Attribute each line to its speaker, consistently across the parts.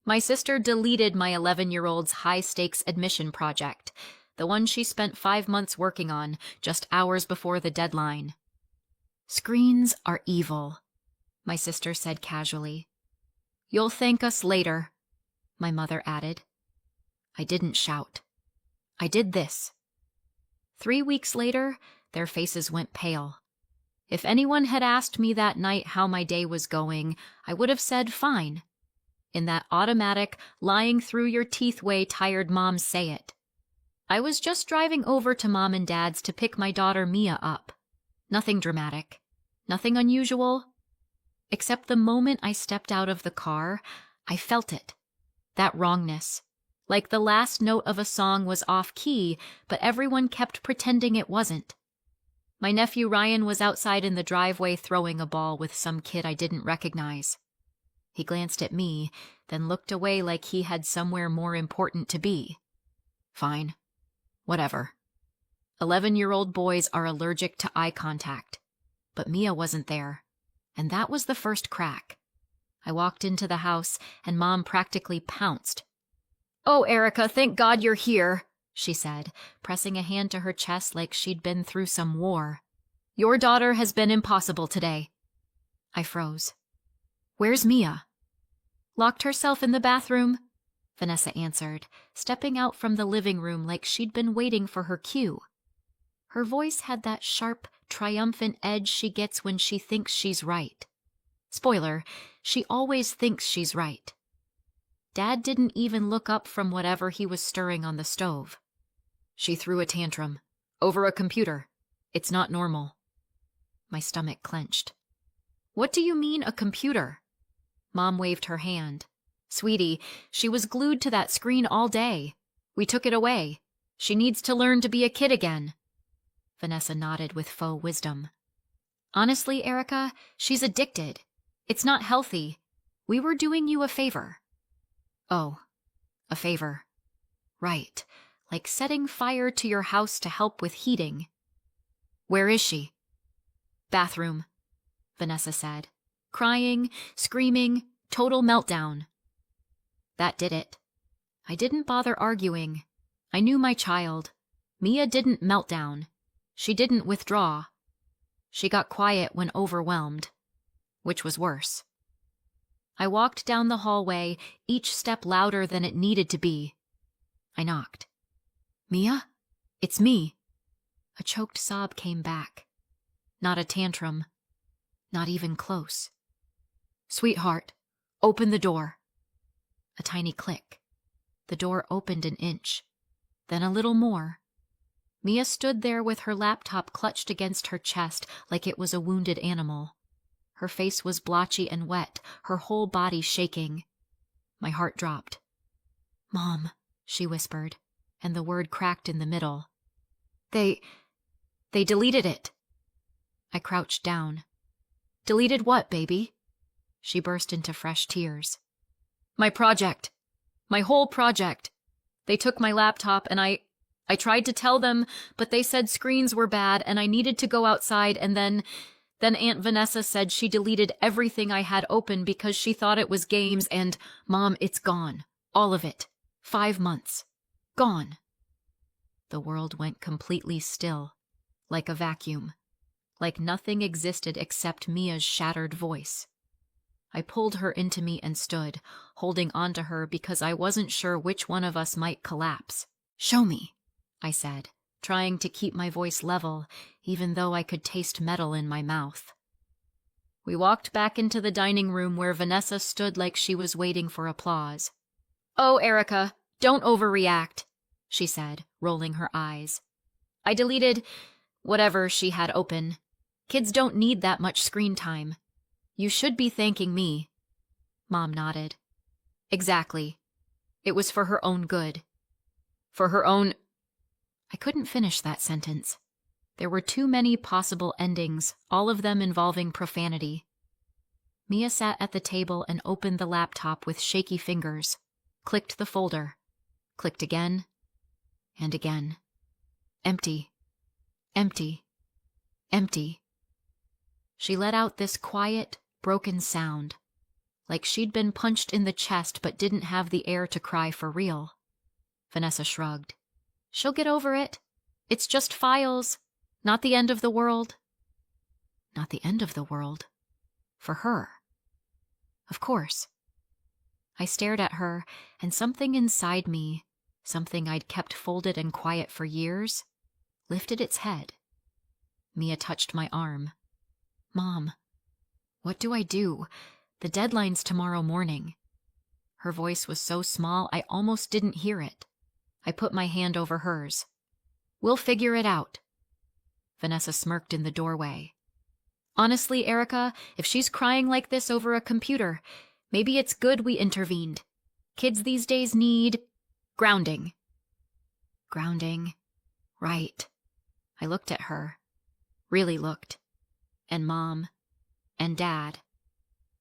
Speaker 1: My sister deleted my 11-year-old's high-stakes admission project, the one she spent 5 months working on, just hours before the deadline. "Screens are evil," my sister said casually. "You'll thank us later," my mother added. I didn't shout. I did this. 3 weeks later, their faces went pale. If anyone had asked me that night how my day was going, I would have said fine. In that automatic, lying-through-your-teeth way tired moms say it. I was just driving over to Mom and Dad's to pick my daughter Mia up. Nothing dramatic. Nothing unusual. Except the moment I stepped out of the car, I felt it. That wrongness. Like the last note of a song was off-key, but everyone kept pretending it wasn't. My nephew Ryan was outside in the driveway throwing a ball with some kid I didn't recognize. He glanced at me, then looked away like he had somewhere more important to be. Fine. Whatever. 11-year-old boys are allergic to eye contact. But Mia wasn't there, and that was the first crack. I walked into the house, and Mom practically pounced. "Oh, Erica, thank God you're here," she said, pressing a hand to her chest like she'd been through some war. "Your daughter has been impossible today." I froze. "Where's Mia?" "Locked herself in the bathroom," Vanessa answered, stepping out from the living room like she'd been waiting for her cue. Her voice had that sharp, triumphant edge she gets when she thinks she's right. Spoiler, she always thinks she's right. Dad didn't even look up from whatever he was stirring on the stove. "She threw a tantrum. Over a computer. It's not normal." My stomach clenched. "What do you mean, a computer?" Mom waved her hand. "Sweetie, she was glued to that screen all day. We took it away. She needs to learn to be a kid again." Vanessa nodded with faux wisdom. "Honestly, Erica, she's addicted. It's not healthy. We were doing you a favor." "Oh, a favor. Right, like setting fire to your house to help with heating." "Where is she?" "Bathroom," Vanessa said. "Crying, screaming, total meltdown." That did it. I didn't bother arguing. I knew my child. Mia didn't meltdown. She didn't withdraw. She got quiet when overwhelmed, which was worse. I walked down the hallway, each step louder than it needed to be. I knocked. "Mia? It's me." A choked sob came back. Not a tantrum. Not even close. "Sweetheart, open the door." A tiny click. The door opened an inch. Then a little more. Mia stood there with her laptop clutched against her chest like it was a wounded animal. Her face was blotchy and wet, her whole body shaking. My heart dropped. "Mom," she whispered, and the word cracked in the middle. They deleted it." I crouched down. "Deleted what, baby?" She burst into fresh tears. "My project. My whole project. They took my laptop and I tried to tell them, but they said screens were bad and I needed to go outside, and then Aunt Vanessa said she deleted everything I had open because she thought it was games, and, Mom, it's gone. All of it. 5 months. Gone." The world went completely still, like a vacuum, like nothing existed except Mia's shattered voice. I pulled her into me and stood, holding onto her because I wasn't sure which one of us might collapse. "Show me," I said, trying to keep my voice level, even though I could taste metal in my mouth. We walked back into the dining room where Vanessa stood like she was waiting for applause. "Oh, Erica, don't overreact," she said, rolling her eyes. "I deleted whatever she had open. Kids don't need that much screen time. You should be thanking me." Mom nodded. "Exactly. It was for her own good. For her own—" I couldn't finish that sentence. There were too many possible endings, all of them involving profanity. Mia sat at the table and opened the laptop with shaky fingers, clicked the folder, clicked again and again. Empty. Empty. Empty. She let out this quiet, broken sound, like she'd been punched in the chest but didn't have the air to cry for real. Vanessa shrugged. She'll get over it. It's just files. Not the end of the world. Not the end of the world. For her. Of course. I stared at her, and something inside me, something I'd kept folded and quiet for years, lifted its head. Mia touched my arm. Mom, what do I do? The deadline's tomorrow morning. Her voice was so small I almost didn't hear it. I put my hand over hers. We'll figure it out. Vanessa smirked in the doorway. Honestly, Erica, if she's crying like this over a computer, maybe it's good we intervened. Kids these days need grounding. Grounding. Right. I looked at her. Really looked. And Mom. And Dad.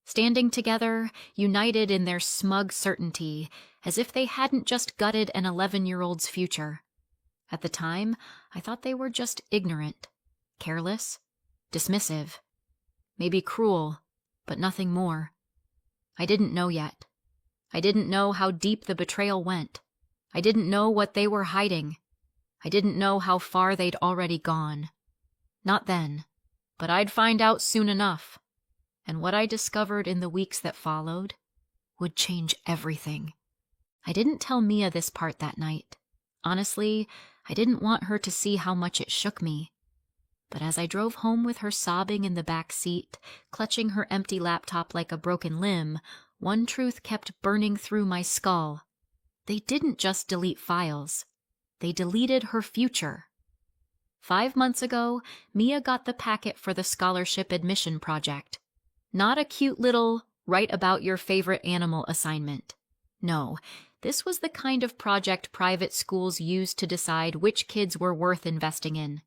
Speaker 1: Standing together, united in their smug certainty, as if they hadn't just gutted an 11-year-old's future. At the time, I thought they were just ignorant, careless, dismissive, maybe cruel, but nothing more. I didn't know yet. I didn't know how deep the betrayal went. I didn't know what they were hiding. I didn't know how far they'd already gone. Not then, but I'd find out soon enough. And what I discovered in the weeks that followed would change everything. I didn't tell Mia this part that night. Honestly, I didn't want her to see how much it shook me. But as I drove home with her sobbing in the back seat, clutching her empty laptop like a broken limb, one truth kept burning through my skull. They didn't just delete files. They deleted her future. 5 months ago, Mia got the packet for the scholarship admission project. Not a cute little write about your favorite animal assignment. No, this was the kind of project private schools use to decide which kids were worth investing in.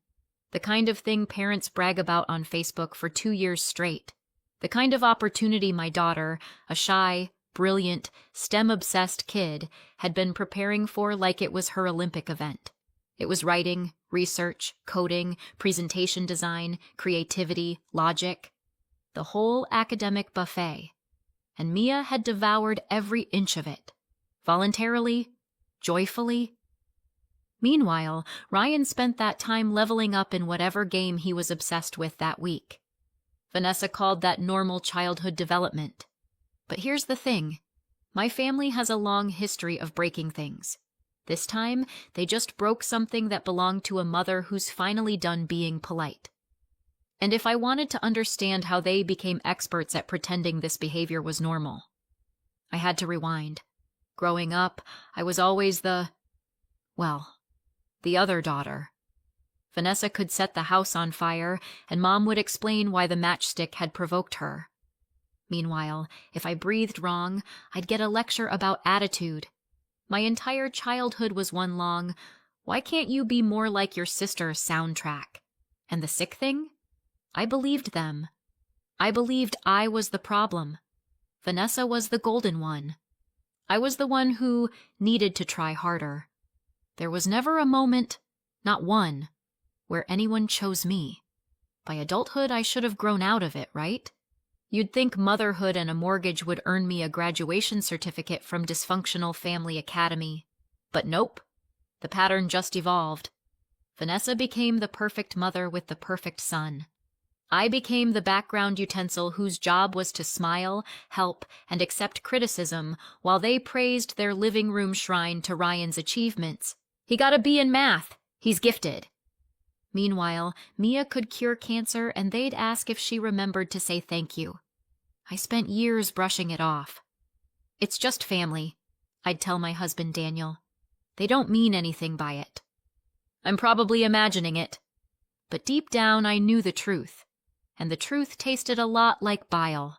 Speaker 1: The kind of thing parents brag about on Facebook for 2 years straight. The kind of opportunity my daughter, a shy, brilliant, STEM-obsessed kid, had been preparing for like it was her Olympic event. It was writing, research, coding, presentation design, creativity, logic. The whole academic buffet. And Mia had devoured every inch of it. Voluntarily, joyfully. Meanwhile, Ryan spent that time leveling up in whatever game he was obsessed with that week. Vanessa called that normal childhood development. But here's the thing. My family has a long history of breaking things. This time, they just broke something that belonged to a mother who's finally done being polite. And if I wanted to understand how they became experts at pretending this behavior was normal, I had to rewind. Growing up, I was always the other daughter. Vanessa could set the house on fire, and Mom would explain why the matchstick had provoked her. Meanwhile, if I breathed wrong, I'd get a lecture about attitude. My entire childhood was one long, "Why can't you be more like your sister?" soundtrack. And the sick thing? I believed them. I believed I was the problem. Vanessa was the golden one. I was the one who needed to try harder. There was never a moment, not one, where anyone chose me. By adulthood, I should have grown out of it, right? You'd think motherhood and a mortgage would earn me a graduation certificate from dysfunctional family academy. But nope. The pattern just evolved. Vanessa became the perfect mother with the perfect son. I became the background utensil whose job was to smile, help, and accept criticism while they praised their living room shrine to Ryan's achievements. He got a B in math. He's gifted. Meanwhile, Mia could cure cancer and they'd ask if she remembered to say thank you. I spent years brushing it off. It's just family, I'd tell my husband Daniel. They don't mean anything by it. I'm probably imagining it. But deep down I knew the truth. And the truth tasted a lot like bile.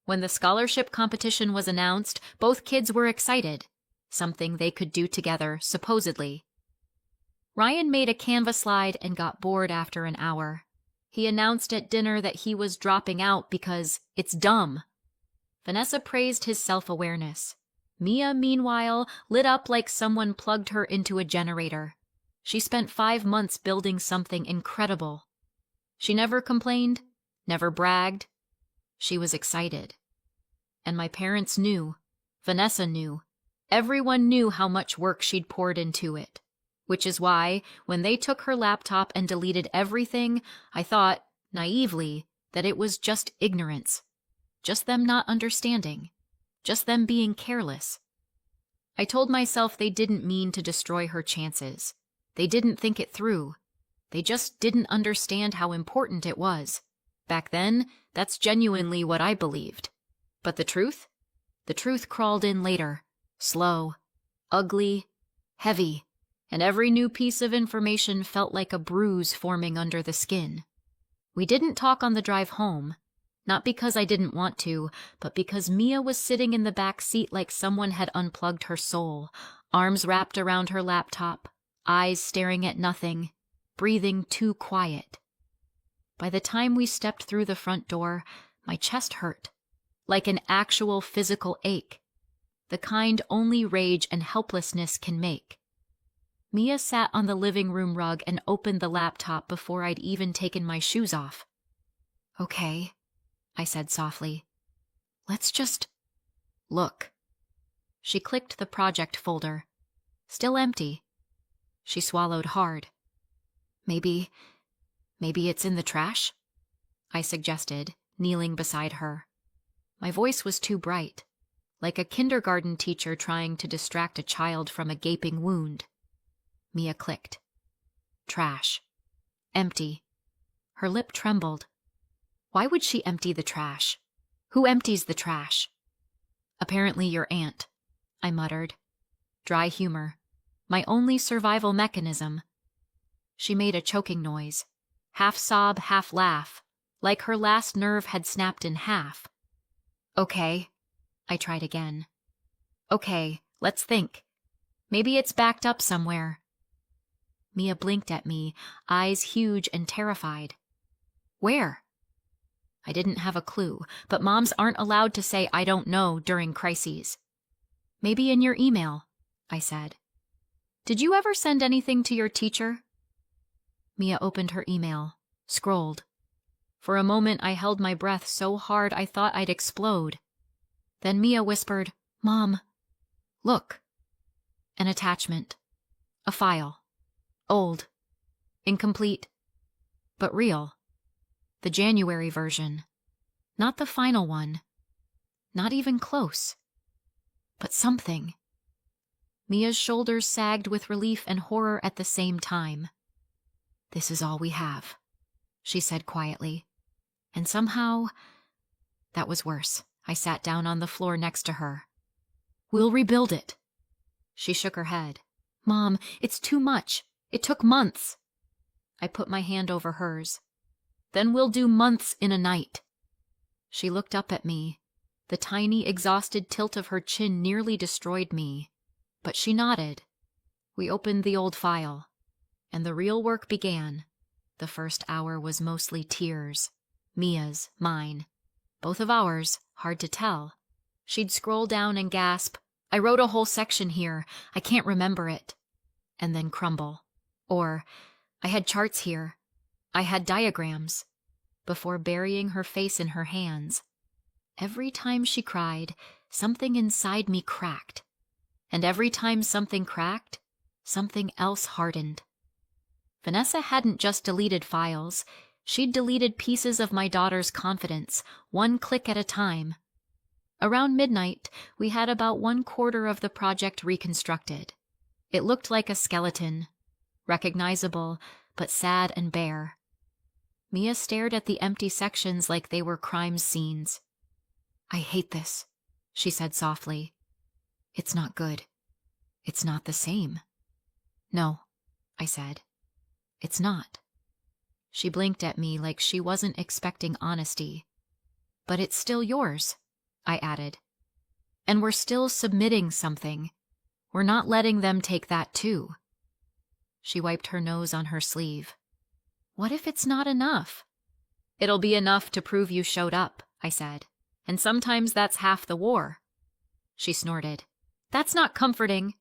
Speaker 1: When the scholarship competition was announced, both kids were excited. Something they could do together, supposedly. Ryan made a Canva slide and got bored after an hour. He announced at dinner that he was dropping out because it's dumb. Vanessa praised his self-awareness. Mia, meanwhile, lit up like someone plugged her into a generator. She spent 5 months building something incredible. She never complained, never bragged. She was excited. And my parents knew. Vanessa knew. Everyone knew how much work she'd poured into it. Which is why, when they took her laptop and deleted everything, I thought, naively, that it was just ignorance. Just them not understanding. Just them being careless. I told myself they didn't mean to destroy her chances. They didn't think it through. They just didn't understand how important it was. Back then, that's genuinely what I believed. But the truth? The truth crawled in later. Slow. Ugly. Heavy. And every new piece of information felt like a bruise forming under the skin. We didn't talk on the drive home. Not because I didn't want to, but because Mia was sitting in the back seat like someone had unplugged her soul, arms wrapped around her laptop, eyes staring at nothing, breathing too quiet. By the time we stepped through the front door, my chest hurt, like an actual physical ache, the kind only rage and helplessness can make. Mia sat on the living room rug and opened the laptop before I'd even taken my shoes off. "Okay," I said softly. "Let's just look." She clicked the project folder. Still empty. She swallowed hard. Maybe it's in the trash?" I suggested, kneeling beside her. My voice was too bright, like a kindergarten teacher trying to distract a child from a gaping wound. Mia clicked. Trash. Empty. Her lip trembled. Why would she empty the trash? Who empties the trash? "Apparently your aunt," I muttered. Dry humor. My only survival mechanism. She made a choking noise. Half sob, half laugh, like her last nerve had snapped in half. "Okay." I tried again. "Okay, let's think. Maybe it's backed up somewhere." Mia blinked at me, eyes huge and terrified. "Where?" I didn't have a clue, but moms aren't allowed to say "I don't know" during crises. "Maybe in your email," I said. "Did you ever send anything to your teacher?" Mia opened her email, scrolled. For a moment I held my breath so hard I thought I'd explode. Then Mia whispered, "Mom, look." An attachment. A file. Old. Incomplete. But real. The January version. Not the final one. Not even close. But something. Mia's shoulders sagged with relief and horror at the same time. "This is all we have," she said quietly. And somehow, that was worse. I sat down on the floor next to her. "We'll rebuild it." She shook her head. "Mom, it's too much. It took months." I put my hand over hers. "Then we'll do months in a night." She looked up at me. The tiny, exhausted tilt of her chin nearly destroyed me. But she nodded. We opened the old file. And the real work began. The first hour was mostly tears. Mia's, mine. Both of ours, hard to tell. She'd scroll down and gasp, "I wrote a whole section here. I can't remember it." And then crumble. Or, "I had charts here. I had diagrams." Before burying her face in her hands. Every time she cried, something inside me cracked. And every time something cracked, something else hardened. Vanessa hadn't just deleted files. She'd deleted pieces of my daughter's confidence, one click at a time. Around midnight, we had about 1/4 of the project reconstructed. It looked like a skeleton. Recognizable, but sad and bare. Mia stared at the empty sections like they were crime scenes. "I hate this," she said softly. "It's not good. It's not the same." "No," I said. "It's not." She blinked at me like she wasn't expecting honesty. "But it's still yours," I added. "And we're still submitting something. We're not letting them take that too." She wiped her nose on her sleeve. "What if it's not enough?" "It'll be enough to prove you showed up," I said. "And sometimes that's half the war." She snorted. "That's not comforting."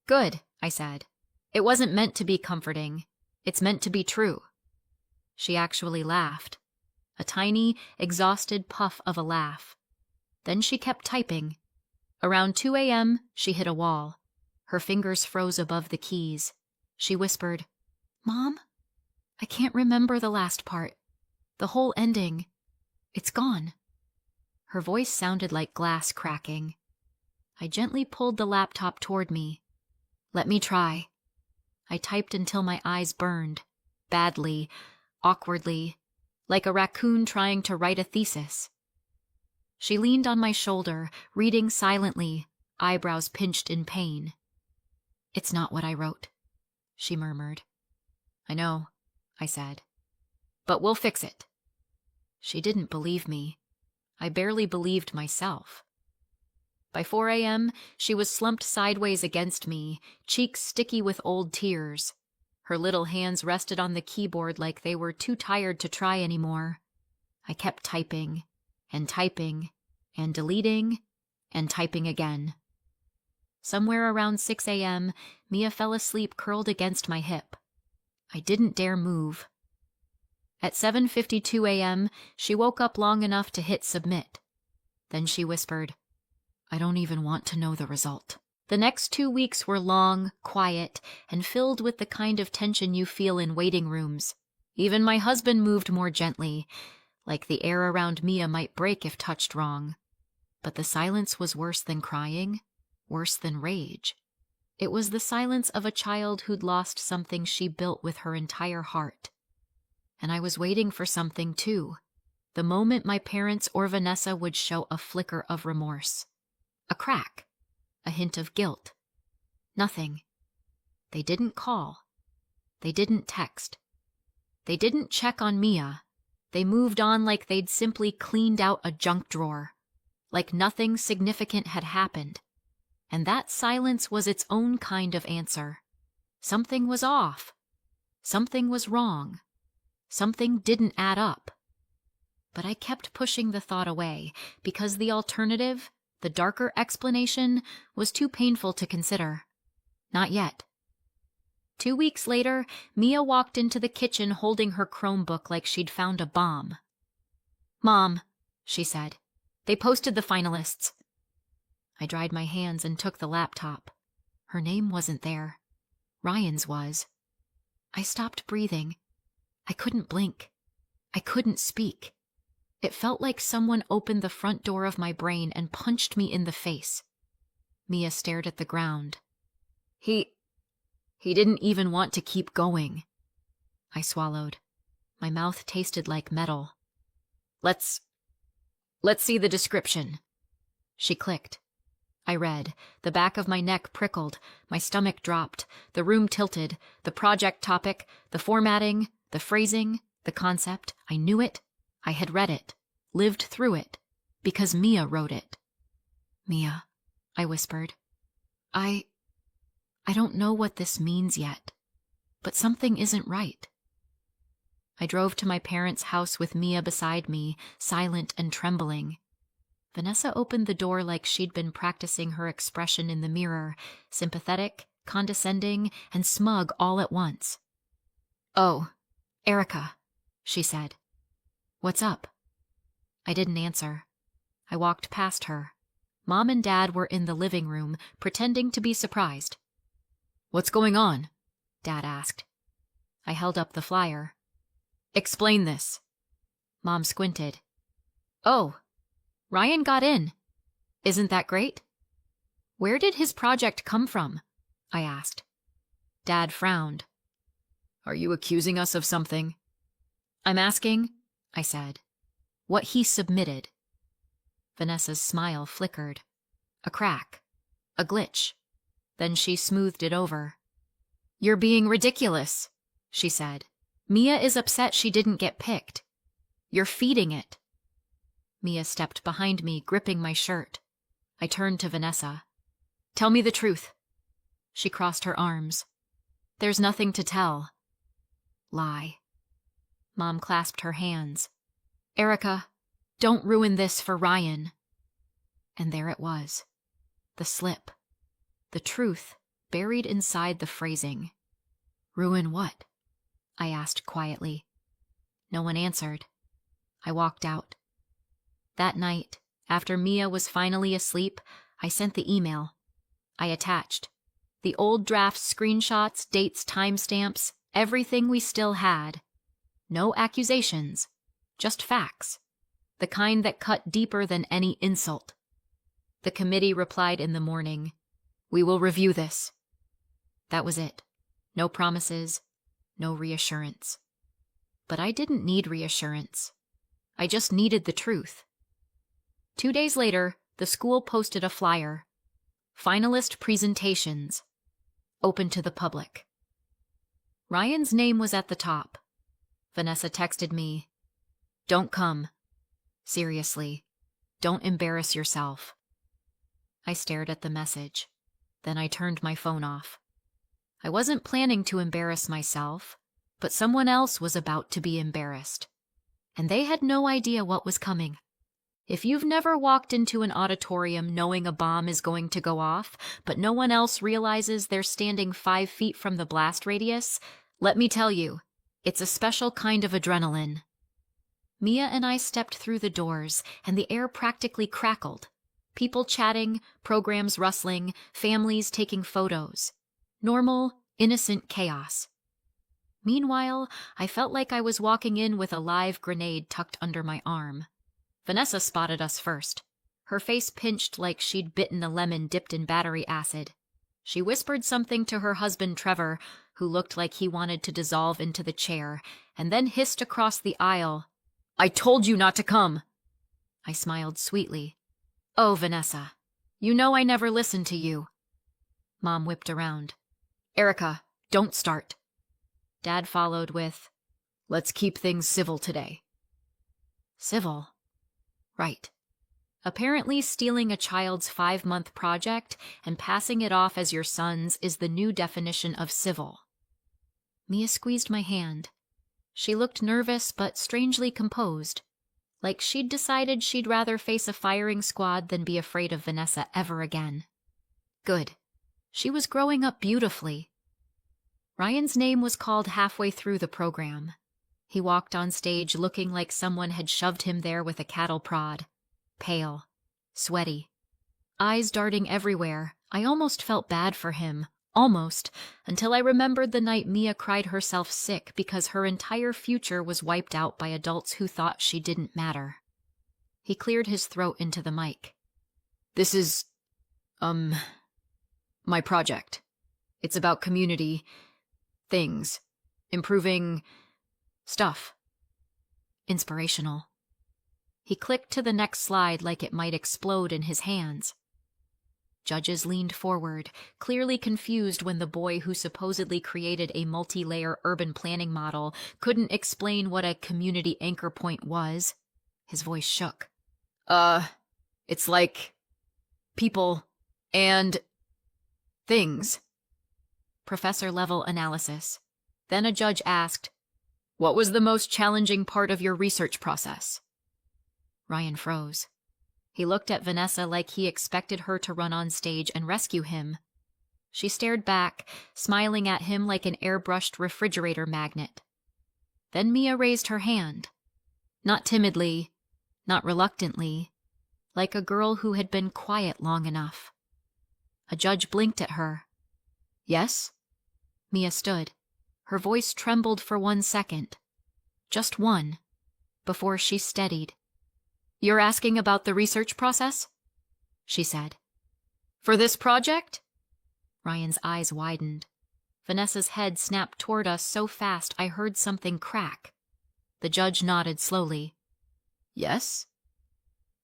Speaker 1: "Good," I said. "It wasn't meant to be comforting. It's meant to be true." She actually laughed. A tiny, exhausted puff of a laugh. Then she kept typing. Around 2 a.m., she hit a wall. Her fingers froze above the keys. She whispered, "Mom, I can't remember the last part. The whole ending. It's gone." Her voice sounded like glass cracking. I gently pulled the laptop toward me. "Let me try." I typed until my eyes burned, badly, awkwardly, like a raccoon trying to write a thesis. She leaned on my shoulder, reading silently, eyebrows pinched in pain. "It's not what I wrote," she murmured. "I know," I said. "But we'll fix it." She didn't believe me. I barely believed myself. By 4 a.m., she was slumped sideways against me, cheeks sticky with old tears. Her little hands rested on the keyboard like they were too tired to try anymore. I kept typing, and typing, and deleting, and typing again. Somewhere around 6 a.m., Mia fell asleep curled against my hip. I didn't dare move. At 7:52 a.m., she woke up long enough to hit submit. Then she whispered, "I don't even want to know the result." The next 2 weeks were long, quiet, and filled with the kind of tension you feel in waiting rooms. Even my husband moved more gently, like the air around Mia might break if touched wrong. But the silence was worse than crying, worse than rage. It was the silence of a child who'd lost something she built with her entire heart. And I was waiting for something too, the moment my parents or Vanessa would show a flicker of remorse. A crack. A hint of guilt. Nothing. They didn't call. They didn't text. They didn't check on Mia. They moved on like they'd simply cleaned out a junk drawer. Like nothing significant had happened. And that silence was its own kind of answer. Something was off. Something was wrong. Something didn't add up. But I kept pushing the thought away, because the alternative, the darker explanation, was too painful to consider. Not yet. 2 weeks later, Mia walked into the kitchen holding her Chromebook like she'd found a bomb. "Mom," she said, "they posted the finalists." I dried my hands and took the laptop. Her name wasn't there. Ryan's was. I stopped breathing. I couldn't blink. I couldn't speak. It felt like someone opened the front door of my brain and punched me in the face. Mia stared at the ground. He didn't even want to keep going. I swallowed. My mouth tasted like metal. Let's see the description." She clicked. I read. The back of my neck prickled. My stomach dropped. The room tilted. The project topic, the formatting, the phrasing, the concept. I knew it. I had read it. Lived through it. Because Mia wrote it. "Mia," I whispered. I don't know what this means yet, but something isn't right." I drove to my parents' house with Mia beside me, silent and trembling. Vanessa opened the door like she'd been practicing her expression in the mirror, sympathetic, condescending, and smug all at once. "Oh, Erica," she said. "What's up?" I didn't answer. I walked past her. Mom and Dad were in the living room, pretending to be surprised. "What's going on?" Dad asked. I held up the flyer. "Explain this." Mom squinted. "Oh, Ryan got in. Isn't that great?" "Where did his project come from?" I asked. Dad frowned. "Are you accusing us of something?" "I'm asking," I said, "what he submitted." Vanessa's smile flickered. A crack. A glitch. Then she smoothed it over. "You're being ridiculous," she said. "Mia is upset she didn't get picked. You're feeding it." Mia stepped behind me, gripping my shirt. I turned to Vanessa. "Tell me the truth." She crossed her arms. "There's nothing to tell." Lie. Mom clasped her hands. "Erica, don't ruin this for Ryan." And there it was. The slip. The truth buried inside the phrasing. "Ruin what?" I asked quietly. No one answered. I walked out. That night, After Mia was finally asleep, I sent the email. I attached the old draft screenshots, dates, timestamps, everything we still had. No accusations, just facts. The kind that cut deeper than any insult. The committee replied in the morning, "We will review this." That was it. No promises, no reassurance. But I didn't need reassurance. I just needed the truth. 2 days later, the school posted a flyer. Finalist presentations. Open to the public. Ryan's name was at the top. Vanessa texted me, "Don't come. Seriously, don't embarrass yourself." I stared at the message. Then I turned my phone off. I wasn't planning to embarrass myself, but someone else was about to be embarrassed. And they had no idea what was coming. If you've never walked into an auditorium knowing a bomb is going to go off, but no one else realizes they're standing 5 feet from the blast radius, let me tell you, it's a special kind of adrenaline. Mia and I stepped through the doors, and the air practically crackled. People chatting, programs rustling, families taking photos. Normal, innocent chaos. Meanwhile, I felt like I was walking in with a live grenade tucked under my arm. Vanessa spotted us first. Her face pinched like she'd bitten a lemon dipped in battery acid. She whispered something to her husband Trevor, who looked like he wanted to dissolve into the chair, and then hissed across the aisle, "I told you not to come!" I smiled sweetly. "Oh, Vanessa, you know I never listened to you." Mom whipped around. "Erica, don't start." Dad followed with, "Let's keep things civil today." Civil? Right. Apparently stealing a child's 5-month project and passing it off as your son's is the new definition of civil. Mia squeezed my hand. She looked nervous but strangely composed, like she'd decided she'd rather face a firing squad than be afraid of Vanessa ever again. Good. She was growing up beautifully. Ryan's name was called halfway through the program. He walked on stage looking like someone had shoved him there with a cattle prod. Pale, sweaty, eyes darting everywhere. I almost felt bad for him. Almost, until I remembered the night Mia cried herself sick because her entire future was wiped out by adults who thought she didn't matter. He cleared his throat into the mic. "This is, my project. It's about community, things, improving stuff. Inspirational." He clicked to the next slide like it might explode in his hands. Judges leaned forward, clearly confused when the boy who supposedly created a multi-layer urban planning model couldn't explain what a community anchor point was. His voice shook. It's like people and things." Professor-level analysis. Then a judge asked, "What was the most challenging part of your research process?" Ryan froze. He looked at Vanessa like he expected her to run on stage and rescue him. She stared back, smiling at him like an airbrushed refrigerator magnet. Then Mia raised her hand. Not timidly, not reluctantly, like a girl who had been quiet long enough. A judge blinked at her. "Yes?" Mia stood. Her voice trembled for 1 second. Just one, before she steadied. "You're asking about the research process?" she said. "For this project?" Ryan's eyes widened. Vanessa's head snapped toward us so fast I heard something crack. The judge nodded slowly. "Yes?"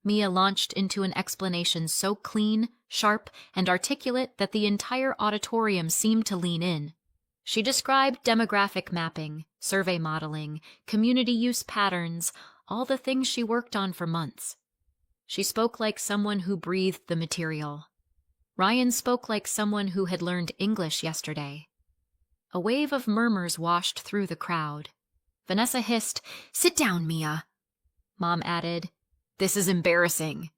Speaker 1: Mia launched into an explanation so clean, sharp, and articulate that the entire auditorium seemed to lean in. She described demographic mapping, survey modeling, community use patterns, all the things she worked on for months. She spoke like someone who breathed the material. Ryan spoke like someone who had learned English yesterday. A wave of murmurs washed through the crowd. Vanessa hissed, "Sit down, Mia." Mom added, "This is embarrassing."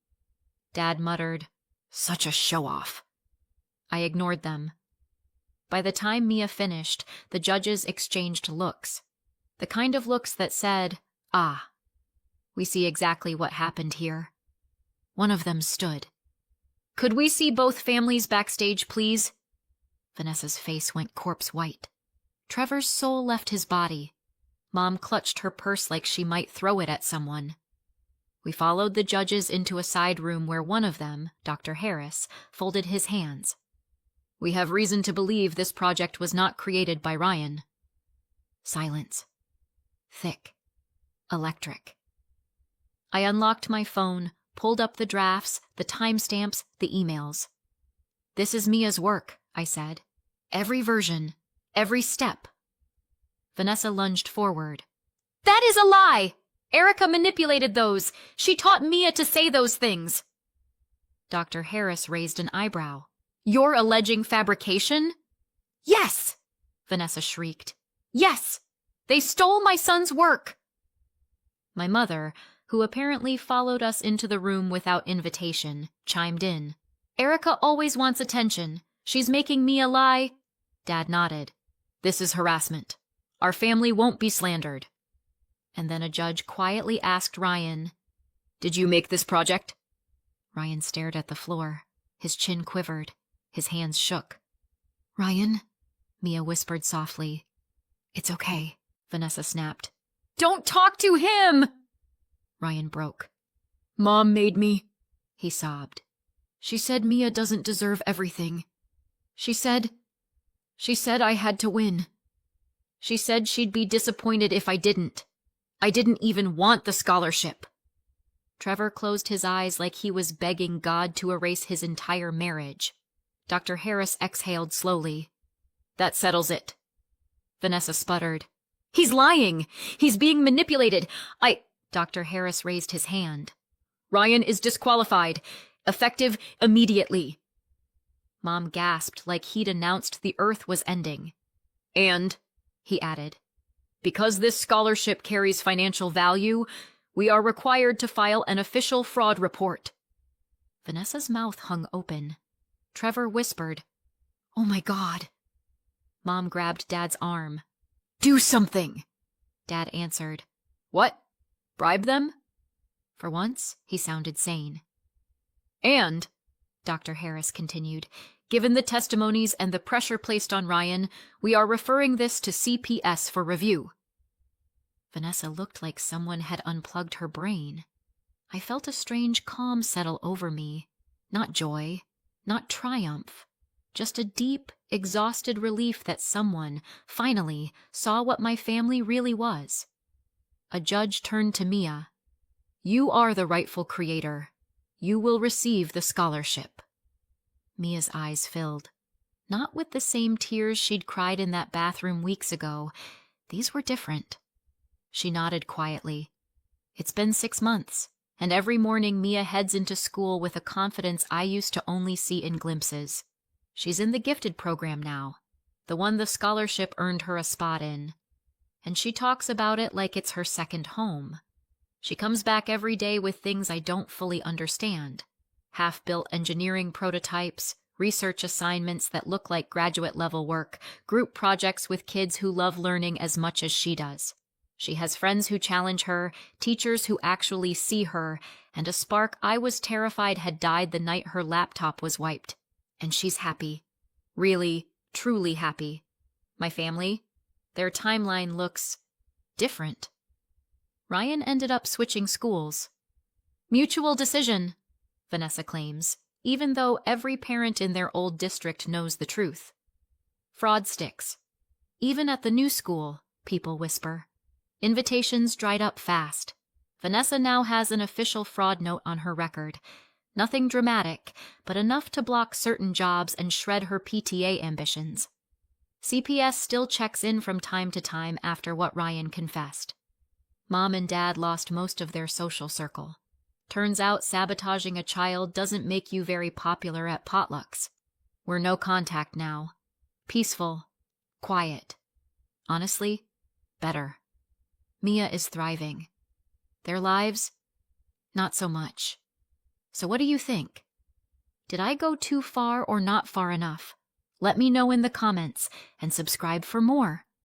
Speaker 1: Dad muttered, "Such a show-off." I ignored them. By the time Mia finished, the judges exchanged looks. The kind of looks that said, "Ah, we see exactly what happened here." One of them stood. "Could we see both families backstage, please?" Vanessa's face went corpse white. Trevor's soul left his body. Mom clutched her purse like she might throw it at someone. We followed the judges into a side room where one of them, Dr. Harris, folded his hands. "We have reason to believe this project was not created by Ryan." Silence. Thick. Electric. I unlocked my phone, pulled up the drafts, the timestamps, the emails. "This is Mia's work," I said. "Every version. Every step." Vanessa lunged forward. "That is a lie! Erica manipulated those. She taught Mia to say those things." Dr. Harris raised an eyebrow. "You're alleging fabrication?" "Yes!" Vanessa shrieked. "Yes! They stole my son's work!" My mother, who apparently followed us into the room without invitation, chimed in. "Erica always wants attention. She's making Mia lie." Dad nodded. "This is harassment. Our family won't be slandered." And then a judge quietly asked Ryan, "Did you make this project?" Ryan stared at the floor. His chin quivered. His hands shook. "Ryan," Mia whispered softly. "It's okay," Vanessa snapped. "Don't talk to him!" Ryan broke. "Mom made me," he sobbed. "She said Mia doesn't deserve everything. She said I had to win. She said she'd be disappointed if I didn't. I didn't even want the scholarship." Trevor closed his eyes like he was begging God to erase his entire marriage. Dr. Harris exhaled slowly. "That settles it." Vanessa sputtered. "He's lying! He's being manipulated! Dr. Harris raised his hand. "Ryan is disqualified. Effective immediately." Mom gasped like he'd announced the earth was ending. "And," he added, "because this scholarship carries financial value, we are required to file an official fraud report." Vanessa's mouth hung open. Trevor whispered, "Oh my God." Mom grabbed Dad's arm. "Do something!" Dad answered. "What? Bribe them?" For once, he sounded sane. "And," Dr. Harris continued, "given the testimonies and the pressure placed on Ryan, we are referring this to CPS for review." Vanessa looked like someone had unplugged her brain. I felt a strange calm settle over me. Not joy, not triumph, just a deep, exhausted relief that someone, finally, saw what my family really was. A judge turned to Mia. "You are the rightful creator. You will receive the scholarship." Mia's eyes filled. Not with the same tears she'd cried in that bathroom weeks ago. These were different. She nodded quietly. "It's been 6 months, and every morning Mia heads into school with a confidence I used to only see in glimpses. She's in the gifted program now, the one the scholarship earned her a spot in. And she talks about it like it's her second home. She comes back every day with things I don't fully understand. Half-built engineering prototypes, research assignments that look like graduate-level work, group projects with kids who love learning as much as she does. She has friends who challenge her, teachers who actually see her, and a spark I was terrified had died the night her laptop was wiped. And she's happy. Really, truly happy. My family? Their timeline looks different. Ryan ended up switching schools. Mutual decision, Vanessa claims, even though every parent in their old district knows the truth. Fraud sticks. Even at the new school, people whisper. Invitations dried up fast. Vanessa now has an official fraud note on her record. Nothing dramatic, but enough to block certain jobs and shred her PTA ambitions. CPS still checks in from time to time after what Ryan confessed. Mom and Dad lost most of their social circle. Turns out sabotaging a child doesn't make you very popular at potlucks. We're no contact now. Peaceful. Quiet. Honestly, better. Mia is thriving. Their lives? Not so much. So what do you think? Did I go too far or not far enough? Let me know in the comments and subscribe for more.